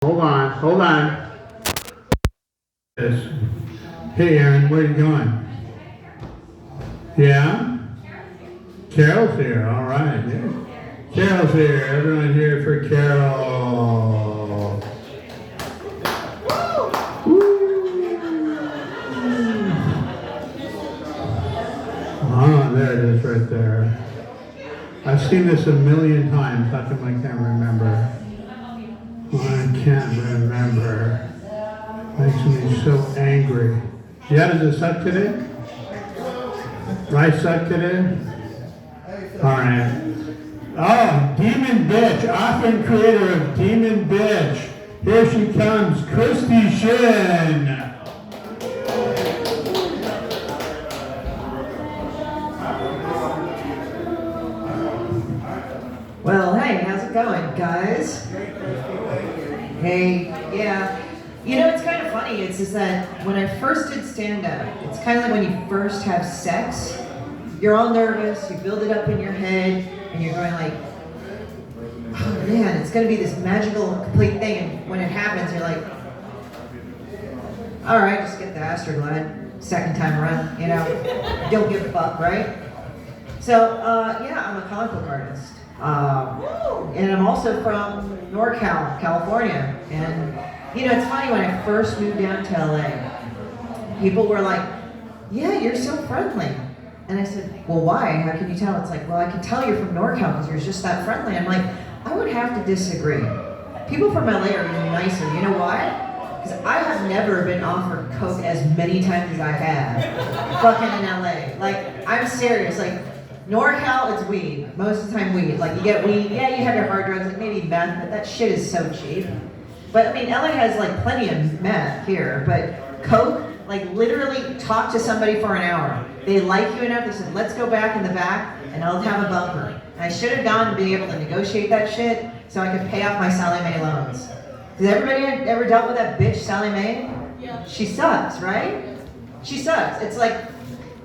Hold on. Yes. Hey, Aaron, where are you going? Yeah? Carol's here, all right. Yeah. Carol's here. Everyone here for Carol. Oh, there it is right there. I've seen this a million times. How come I can't remember? I can't remember. Makes me so angry. Yeah, does it suck today? Rice suck today? Alright. Oh, Demon Bitch, author and creator of Demon Bitch. Here she comes, Christie Shinn. Well, hey, how's it going, guys? Hey, yeah. You know, it's kind of funny. It's just that when I first did stand-up, it's kind of like when you first have sex. You're all nervous, you build it up in your head, and you're going like, oh man, it's going to be this magical, complete thing. And when it happens, you're like, all right, just get the Astroglide second time around, you know. Don't give a fuck, right? So, yeah, I'm a comic book artist. And I'm also from NorCal, California. And, you know, it's funny, when I first moved down to LA, people were like, yeah, you're so friendly. And I said, well, why? How can you tell? It's like, well, I can tell you're from NorCal because you're just that friendly. I'm like, I would have to disagree. People from LA are even nicer. You know why? Because I have never been offered Coke as many times as I have fucking in LA. Like, I'm serious. Like, NorCal, it's weed. Most of the time, weed. Like, you get weed. Yeah, you have your hard drugs, like maybe meth, but that shit is so cheap. But, I mean, LA has, like, plenty of meth here. But Coke, like, literally talk to somebody for an hour. They like you enough, they said, let's go back in the back, and I'll have a bumper. And I should have gone and been able to negotiate that shit so I could pay off my Sally Mae loans. Has everybody ever dealt with that bitch, Sally Mae? Yeah. She sucks, right? She sucks. It's like,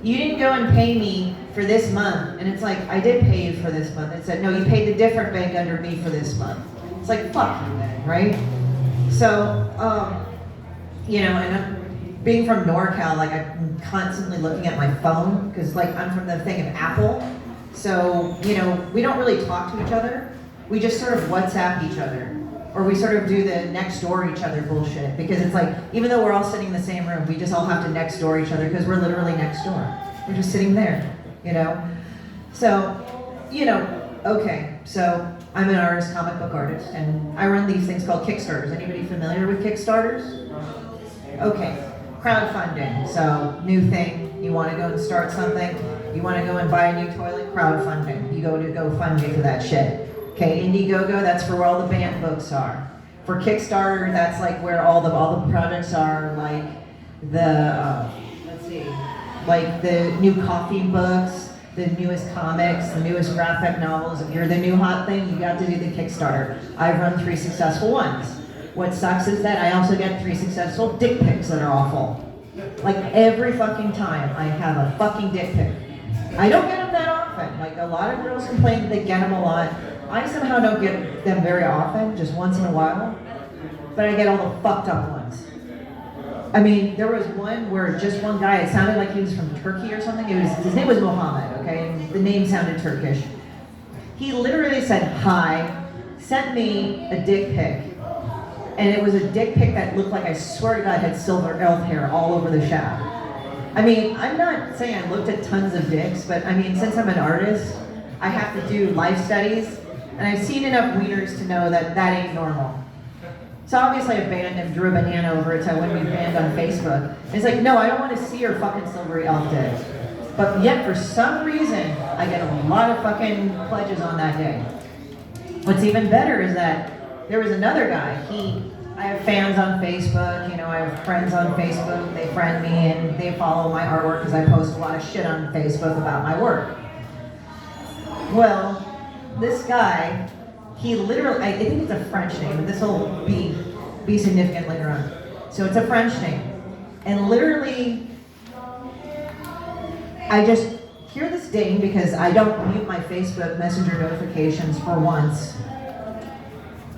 you didn't go and pay me for this month. And it's like, I did pay you for this month. It said, no, you paid the different bank under me for this month. It's like, fuck you then, right? So, you know, and being from NorCal, like, I'm constantly looking at my phone, because, like, I'm from the thing of Apple. So, you know, we don't really talk to each other. We just sort of WhatsApp each other. Or we sort of do the next door each other bullshit. Because it's like, even though we're all sitting in the same room, we just all have to next door each other because we're literally next door. We're just sitting there, you know? So, you know, okay, so I'm an artist, comic book artist, and I run these things called Kickstarters. Anybody familiar with Kickstarters? Okay, crowdfunding. So, new thing, you want to go and start something, you want to go and buy a new toilet, crowdfunding. You go to GoFundMe for that shit. Okay, Indiegogo, that's for where all the banned books are. For Kickstarter, that's like where all the projects are, like the, let's see, like the new coffee books, the newest comics, the newest graphic novels. If you're the new hot thing, you got to do the Kickstarter. I've run 3 successful ones. What sucks is that I also get 3 successful dick pics that are awful. Like every fucking time I have a fucking dick pic. I don't get them that often. Like a lot of girls complain that they get them a lot. I somehow don't get them very often, just once in a while. But I get all the fucked up ones. I mean, there was one where just one guy, it sounded like he was from Turkey or something. His name was Mohammed, okay? And the name sounded Turkish. He literally said, hi, sent me a dick pic. And it was a dick pic that looked like, I swear to God, had silver elf hair all over the shaft. I mean, I'm not saying I looked at tons of dicks, but I mean, since I'm an artist, I have to do life studies. And I've seen enough wieners to know that that ain't normal. So obviously I banned him, drew a banana over it, so I wouldn't be banned on Facebook. And it's like, no, I don't want to see your fucking silvery elf dick. But yet, for some reason, I get a lot of fucking pledges on that day. What's even better is that there was another guy, I have fans on Facebook, you know, I have friends on Facebook, they friend me and they follow my artwork because I post a lot of shit on Facebook about my work. Well, this guy, he literally, I think it's a French name, but this will be significant later on. So it's a French name. And literally, I just hear this ding because I don't mute my Facebook Messenger notifications for once.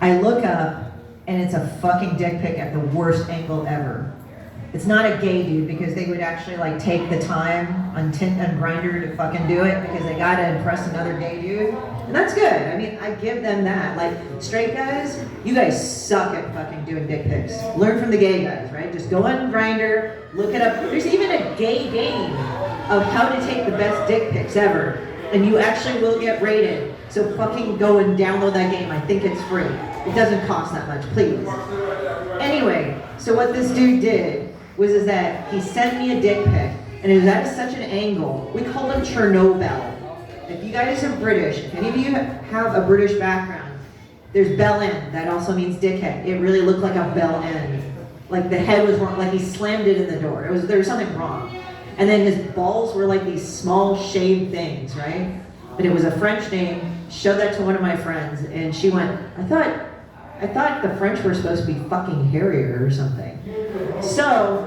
I look up, and it's a fucking dick pic at the worst angle ever. It's not a gay dude because they would actually like take the time on Grindr to fucking do it because they gotta impress another gay dude. And that's good. I mean, I give them that. Like, straight guys, you guys suck at fucking doing dick pics. Learn from the gay guys, right? Just go on Grindr, look it up. There's even a gay game of how to take the best dick pics ever. And you actually will get rated. So fucking go and download that game. I think it's free. It doesn't cost that much, please. Anyway, so what this dude did is that he sent me a dick pic, and it was at such an angle. We called him Chernobyl. If you guys are British, if any of you have a British background, there's bell end. That also means dickhead. It really looked like a bell end. Like the head was wrong, like he slammed it in the door. There was something wrong. And then his balls were like these small shaved things, right? But it was a French name. Showed that to one of my friends, and she went, I thought the French were supposed to be fucking hairier or something. So,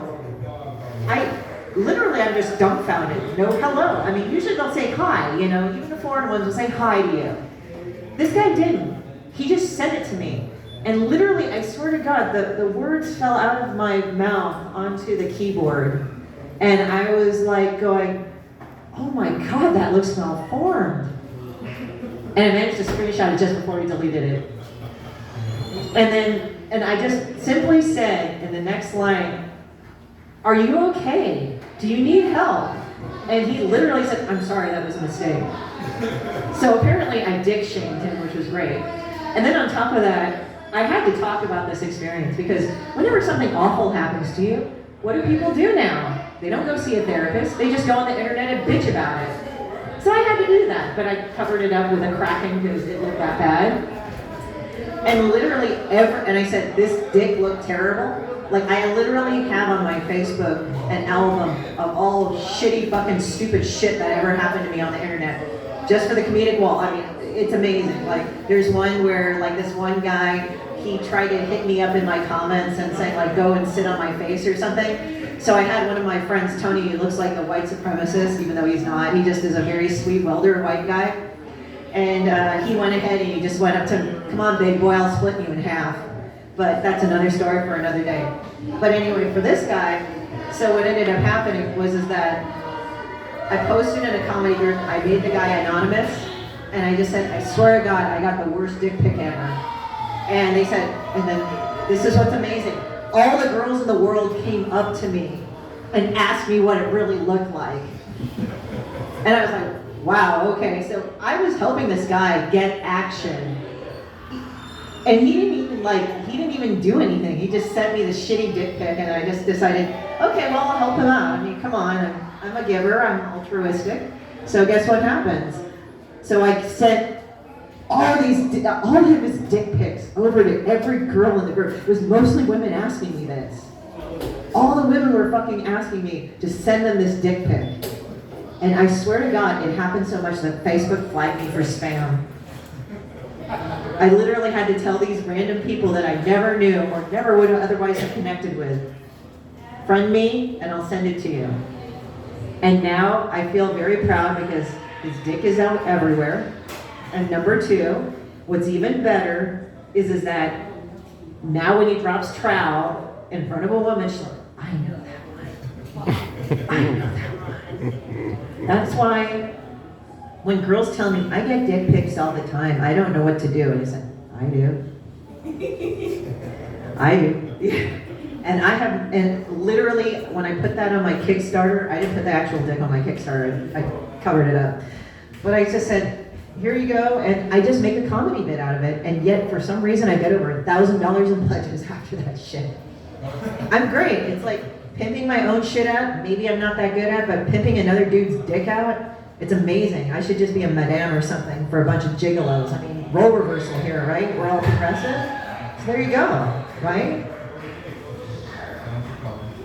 I'm just dumbfounded. No hello. I mean, usually they'll say hi, you know, even the foreign ones will say hi to you. This guy didn't. He just sent it to me. And literally, I swear to God, the words fell out of my mouth onto the keyboard. And I was like going, oh my God, that looks malformed. And I managed to screenshot it just before he deleted it. And I just simply said in the next line, are you okay? Do you need help? And he literally said, I'm sorry, that was a mistake. So apparently I dick shamed him, which was great. And then on top of that, I had to talk about this experience because whenever something awful happens to you, what do people do now? They don't go see a therapist, they just go on the internet and bitch about it. So I had to do that, but I covered it up with a cracking because it looked that bad. And literally and I said, this dick looked terrible. Like, I literally have on my Facebook an album of all shitty fucking stupid shit that ever happened to me on the internet. Just for the comedic wall. I mean, it's amazing. Like, there's one where, like, this one guy, he tried to hit me up in my comments and saying, like, go and sit on my face or something. So I had one of my friends, Tony, who looks like a white supremacist, even though he's not. He just is a very sweet welder white guy. And he went ahead and he just went up to him, come on, big boy, I'll split you in half. But that's another story for another day. But anyway, for this guy, so what ended up happening is that I posted in a comedy group, I made the guy anonymous, and I just said, I swear to God, I got the worst dick pic ever. And they said, and then, this is what's amazing. All the girls in the world came up to me and asked me what it really looked like. And I was like, wow, okay. So I was helping this guy get action. And he didn't even do anything. He just sent me this shitty dick pic, and I just decided, okay, well, I'll help him out. I mean, come on, I'm a giver, I'm altruistic. So guess what happens? So I sent all of his dick pics over to every girl in the group. It was mostly women asking me this. All the women were fucking asking me to send them this dick pic. And I swear to God, it happened so much that Facebook flagged me for spam. I literally had to tell these random people that I never knew or never would have otherwise have connected with, friend me and I'll send it to you. And now I feel very proud because his dick is out everywhere. And number two, what's even better is that now when he drops trowel in front of a woman, she's like, I know that one. I know that one. That's why when girls tell me, I get dick pics all the time, I don't know what to do. And I said, I do. I do. And literally, when I put that on my Kickstarter, I didn't put the actual dick on my Kickstarter, I covered it up. But I just said, here you go, and I just make a comedy bit out of it, and yet for some reason I get over $1,000 in pledges after that shit. I'm great. It's like pimping my own shit out, maybe I'm not that good at, but pimping another dude's dick out, it's amazing. I should just be a madame or something for a bunch of gigolos. I mean, role reversal here, right? We're all progressive. So there you go, right?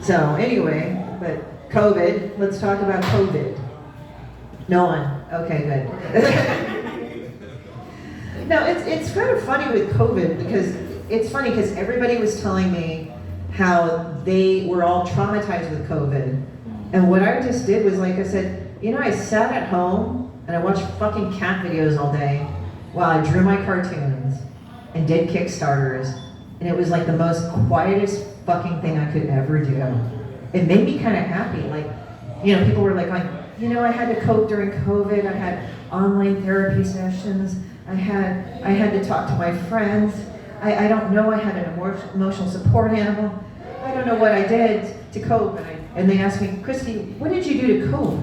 So anyway, but COVID, let's talk about COVID. No one? Okay, good. No, it's kind of funny with COVID because it's funny because everybody was telling me how they were all traumatized with COVID. And what I just did was, like I said, you know, I sat at home and I watched fucking cat videos all day while I drew my cartoons and did Kickstarters and it was like the most quietest fucking thing I could ever do. It made me kind of happy. Like, you know, people were like, I had to cope during COVID. I had online therapy sessions. I had to talk to my friends. I don't know. I had an emotional support animal. I don't know what I did to cope. And they asked me, Christie, what did you do to cope?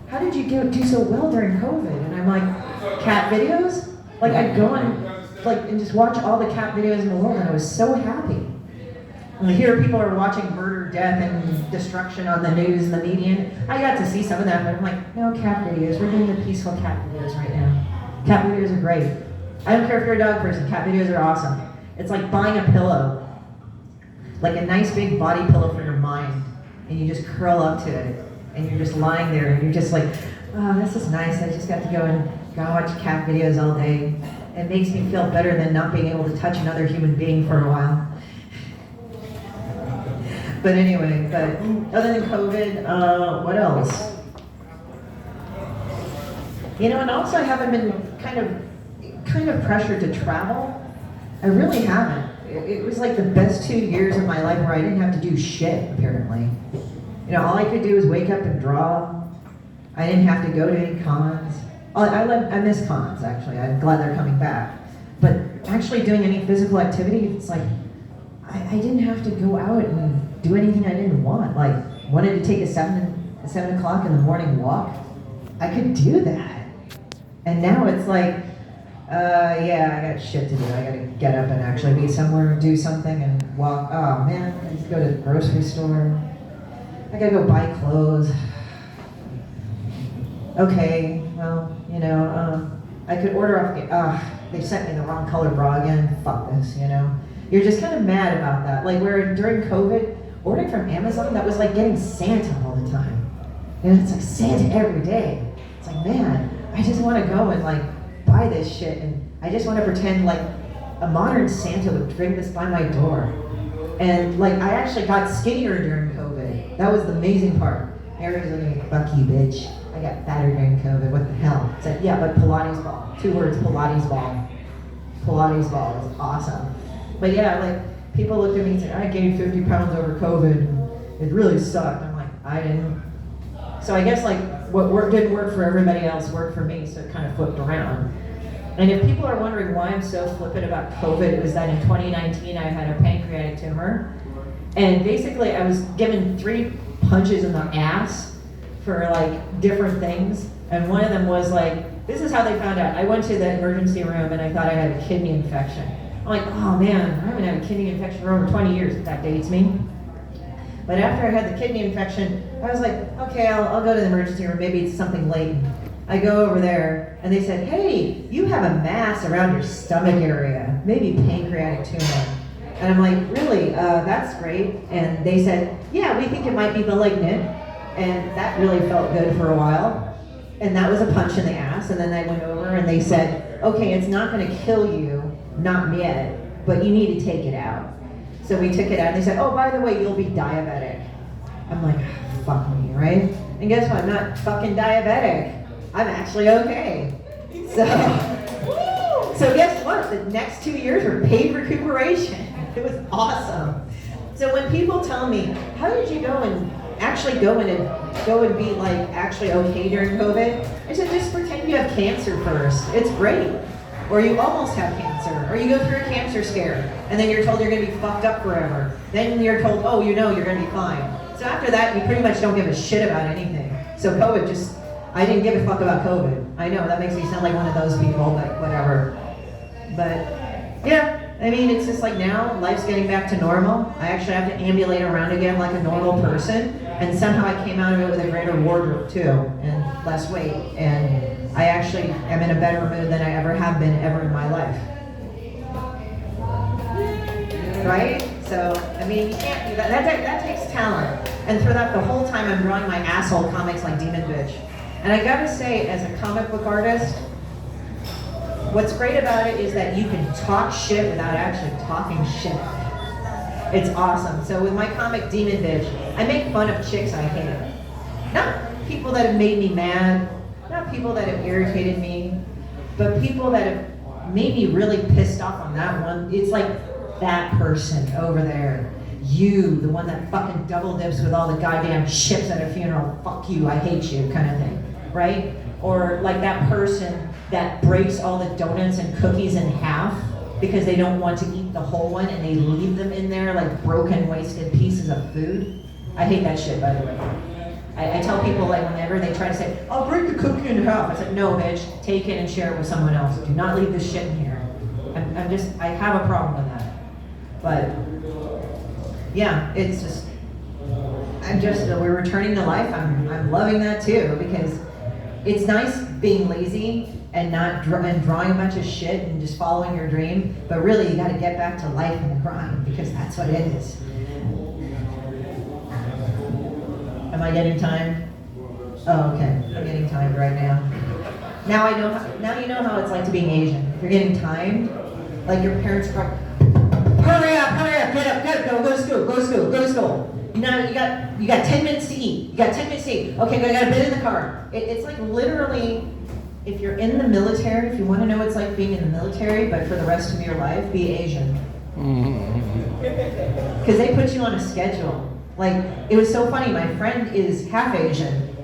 How did you do so well during COVID? And I'm like, cat videos? Like, I'd go and just watch all the cat videos in the world, and I was so happy. And here people are watching murder, death, and destruction on the news and the media. And I got to see some of that, but I'm like, no cat videos. We're doing the peaceful cat videos right now. Cat videos are great. I don't care if you're a dog person. Cat videos are awesome. It's like buying a pillow, like a nice big body pillow for your mind, and you just curl up to it, and you're just lying there, and you're just like, oh, this is nice. I just got to go and watch cat videos all day. It makes me feel better than not being able to touch another human being for a while. But anyway, other than COVID, what else? You know, and also I haven't been kind of pressured to travel. I really haven't. It was like the best 2 years of my life where I didn't have to do shit, apparently. You know, all I could do was wake up and draw. I didn't have to go to any cons. I miss cons, actually. I'm glad they're coming back. But actually doing any physical activity, it's like, I didn't have to go out and do anything I didn't want. Like, wanted to take a 7 o'clock in the morning walk. I could do that. And now it's like, yeah, I got shit to do. I gotta get up and actually be somewhere and do something and walk. Oh man, I just go to the grocery store. I gotta go buy clothes. Okay, well, you know, I could order off, they sent me the wrong color bra again. Fuck this, you know. You're just kind of mad about that. Like, where during COVID, ordering from Amazon, that was like getting Santa all the time. And it's like Santa every day. It's like, man, I just want to go and like buy this shit, and I just want to pretend like a modern Santa would bring this by my door. And like, I actually got skinnier during COVID. That was the amazing part. Mary was looking like, fuck you, bitch. I got fatter during COVID. What the hell? It's like, yeah, but Pilates ball. 2 words, Pilates ball. Pilates ball is awesome. But yeah, like, people look at me and say, I gained 50 pounds over COVID. It really sucked. I'm like, I didn't. So I guess like what didn't work for everybody else worked for me, so it kind of flipped around. And if people are wondering why I'm so flippant about COVID, it was that in 2019 I had a pancreatic tumor. And basically I was given 3 punches in the ass for like different things. And one of them was like, this is how they found out. I went to the emergency room and I thought I had a kidney infection. I'm like, oh man, I haven't had a kidney infection for over 20 years, if that dates me. But after I had the kidney infection, I was like, okay, I'll go to the emergency room, maybe it's something latent. I go over there, and they said, hey, you have a mass around your stomach area, maybe pancreatic tumor. And I'm like, really, that's great. And they said, yeah, we think it might be malignant. And that really felt good for a while. And that was a punch in the ass. And then I went over and they said, okay, it's not gonna kill you, not yet, but you need to take it out. So we took it out and they said, oh, by the way, you'll be diabetic. I'm like, fuck me, right? And guess what, I'm not fucking diabetic. I'm actually okay. So guess what? The next 2 years were paid recuperation. It was awesome. So when people tell me, how did you go and be like actually okay during COVID? I said, just pretend you have cancer first. It's great. Or you almost have cancer. Or you go through a cancer scare and then you're told you're gonna be fucked up forever. Then you're told, oh, you know you're gonna be fine. So after that, you pretty much don't give a shit about anything. So COVID I didn't give a fuck about COVID. I know, that makes me sound like one of those people, but whatever. But yeah, I mean, it's just like now, life's getting back to normal. I actually have to ambulate around again like a normal person. And somehow I came out of it with a greater wardrobe too, and less weight. And I actually am in a better mood than I ever have been ever in my life. Right? So, I mean, you can't do that. That takes talent. And for that, the whole time I'm drawing my asshole comics like Demon Bitch. And I gotta say, as a comic book artist, what's great about it is that you can talk shit without actually talking shit. It's awesome. So with my comic Demon Bitch, I make fun of chicks I hate. Not people that have made me mad, not people that have irritated me, but people that have made me really pissed off on that one. It's like that person over there. You, the one that fucking double dips with all the goddamn ships at a funeral, fuck you, I hate you, kind of thing, right? Or like that person that breaks all the donuts and cookies in half because they don't want to eat the whole one and they leave them in there like broken, wasted pieces of food. I hate that shit, by the way. I tell people, like, whenever they try to say, I'll break the cookie in half, I said, no, bitch, take it and share it with someone else. Do not leave this shit in here. I have a problem with that. But, yeah, it's just, we're returning to life. I'm loving that too, because it's nice being lazy and not and drawing a bunch of shit and just following your dream, but really you gotta get back to life and the grind, because that's what it is. Am I getting timed? Oh, okay. I'm getting timed right now. Now you know how it's like to being Asian. If you're getting timed, like your parents are like, hurry up, get up, go to school. You got 10 minutes to eat. Okay, I got a bit in the car. It's like literally, if you're in the military, if you want to know what it's like being in the military, but for the rest of your life, be Asian. Because they put you on a schedule. Like, it was so funny, my friend is half Asian,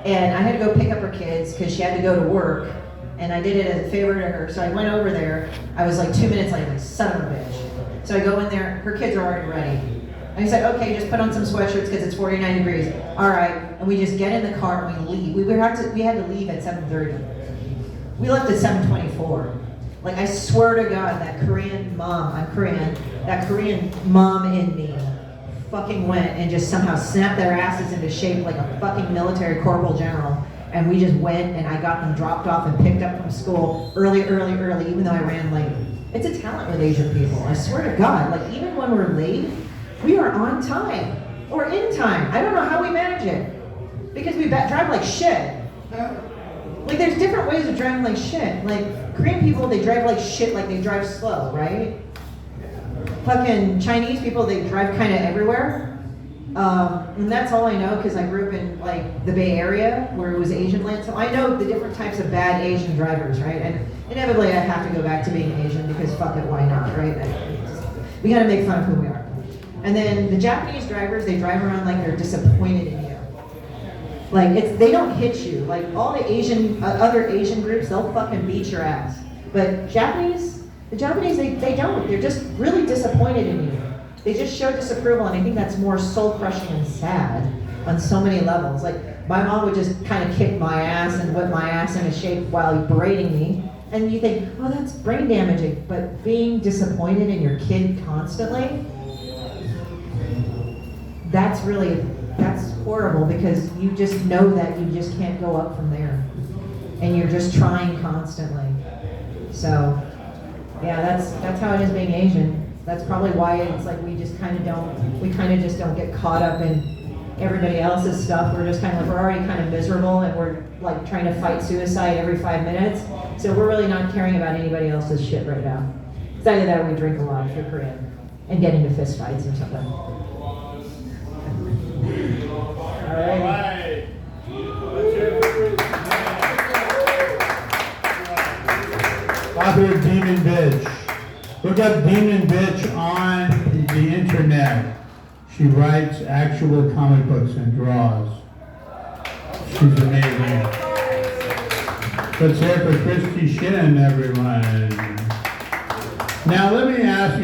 and I had to go pick up her kids because she had to go to work, and I did it as a favor to her, so I went over there. I was like 2 minutes late, like, son of a bitch. So I go in there, her kids are already ready. And he said, okay, just put on some sweatshirts because it's 49 degrees. All right, and we just get in the car and we leave. We had to leave at 7:30. We left at 7:24. Like, I swear to God, that Korean mom, I'm Korean, that Korean mom in me fucking went and just somehow snapped their asses into shape like a fucking military corporal general. And we just went, and I got them dropped off and picked up from school early, even though I ran late. It's a talent with Asian people, I swear to God. Like, even when we're late, we are on time, or in time. I don't know how we manage it, because we drive like shit. Like, there's different ways of driving like shit. Like, Korean people, they drive like shit, like they drive slow, right? Fucking Chinese people, they drive kind of everywhere. And that's all I know, because I grew up in like the Bay Area where it was Asian land, so I know the different types of bad Asian drivers, right? And inevitably I have to go back to being Asian, because fuck it, why not, right? We gotta make fun of who we are. And then the Japanese drivers, they drive around like they're disappointed in you. Like, they don't hit you. Like, all the Asian, other Asian groups, they'll fucking beat your ass. But the Japanese, they don't. They're just really disappointed in you. They just show disapproval, and I think that's more soul-crushing and sad on so many levels. Like, my mom would just kind of kick my ass and whip my ass into shape while berating me. And you think, oh, that's brain damaging. But being disappointed in your kid constantly, that's horrible, because you just know that you just can't go up from there. And you're just trying constantly. So, yeah, that's how it is being Asian. That's probably why it's like we just kind of don't get caught up in everybody else's stuff. We're just kind of like, we're already kind of miserable, and we're like trying to fight suicide every 5 minutes. So we're really not caring about anybody else's shit right now. It's either that or we drink a lot if you're Korean and get into fist fights or something. All right. Author Demon Bitch. Look up Demon Bitch on the internet. She writes actual comic books and draws. She's amazing. Let's hear it for Christie Shinn, everyone. Now let me ask you.